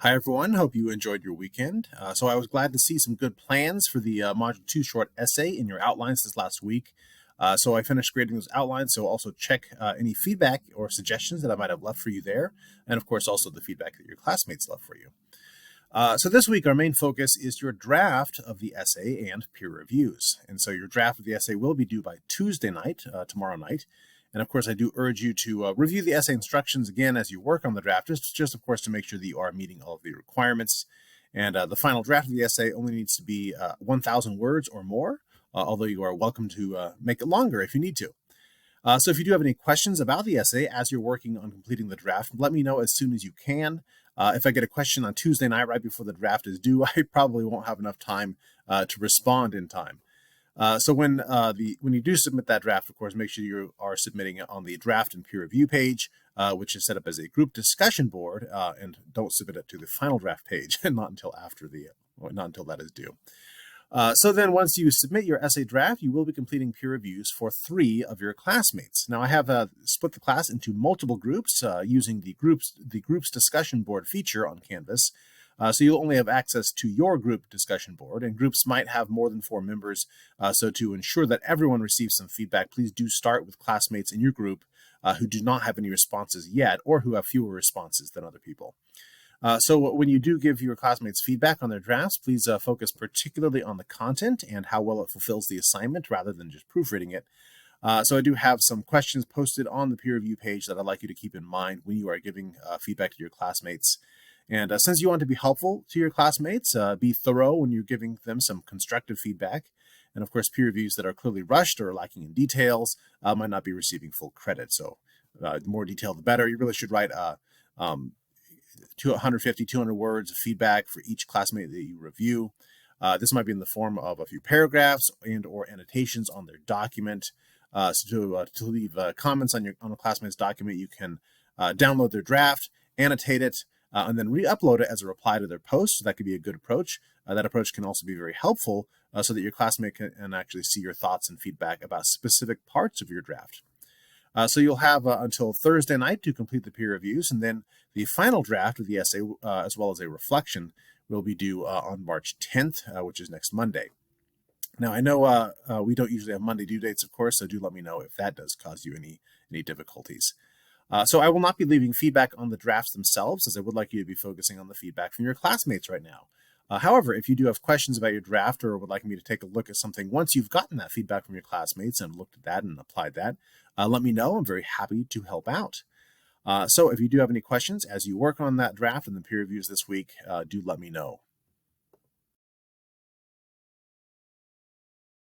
Hi, everyone. Hope you enjoyed your weekend. So I was glad to see some good plans for the Module 2 short essay in your outlines this last week. So I finished grading those outlines, so also check any feedback or suggestions that I might have left for you there, and of course also the feedback that your classmates left for you. So this week our main focus is your draft of the essay and peer reviews. And so your draft of the essay will be due by Tuesday night, tomorrow night. And of course, I do urge you to review the essay instructions again as you work on the draft, just of course to make sure that you are meeting all of the requirements. And the final draft of the essay only needs to be 1,000 words or more, although you are welcome to make it longer if you need to. So if you do have any questions about the essay as you're working on completing the draft, let me know as soon as you can. If I get a question on Tuesday night right before the draft is due, I probably won't have enough time to respond in time. So when you do submit that draft, of course, make sure you are submitting it on the draft and peer review page, which is set up as a group discussion board, and don't submit it to the final draft page, and not until that is due. So then once you submit your essay draft, you will be completing peer reviews for 3 of your classmates. Now I have split the class into multiple groups using the groups discussion board feature on Canvas. So you'll only have access to your group discussion board, and groups might have more than 4 members. So to ensure that everyone receives some feedback, please do start with classmates in your group who do not have any responses yet or who have fewer responses than other people. So when you do give your classmates feedback on their drafts, please focus particularly on the content and how well it fulfills the assignment rather than just proofreading it. So I do have some questions posted on the peer review page that I'd like you to keep in mind when you are giving feedback to your classmates. And since you want to be helpful to your classmates, be thorough when you're giving them some constructive feedback. And of course, peer reviews that are clearly rushed or lacking in details might not be receiving full credit. So the more detail, the better. You really should write 150, 200 words of feedback for each classmate that you review. This might be in the form of a few paragraphs and or annotations on their document. So to leave comments on a classmate's document, you can download their draft, annotate it, and then re-upload it as a reply to their post. So that could be a good approach. That approach can also be very helpful so that your classmate can actually see your thoughts and feedback about specific parts of your draft. So you'll have until Thursday night to complete the peer reviews, and then the final draft of the essay, as well as a reflection, will be due on March 10th, which is next Monday. Now, I know we don't usually have Monday due dates, of course, so do let me know if that does cause you any difficulties. So I will not be leaving feedback on the drafts themselves, as I would like you to be focusing on the feedback from your classmates right now. However, if you do have questions about your draft or would like me to take a look at something once you've gotten that feedback from your classmates and looked at that and applied that, let me know. I'm very happy to help out. So if you do have any questions as you work on that draft and the peer reviews this week, do let me know.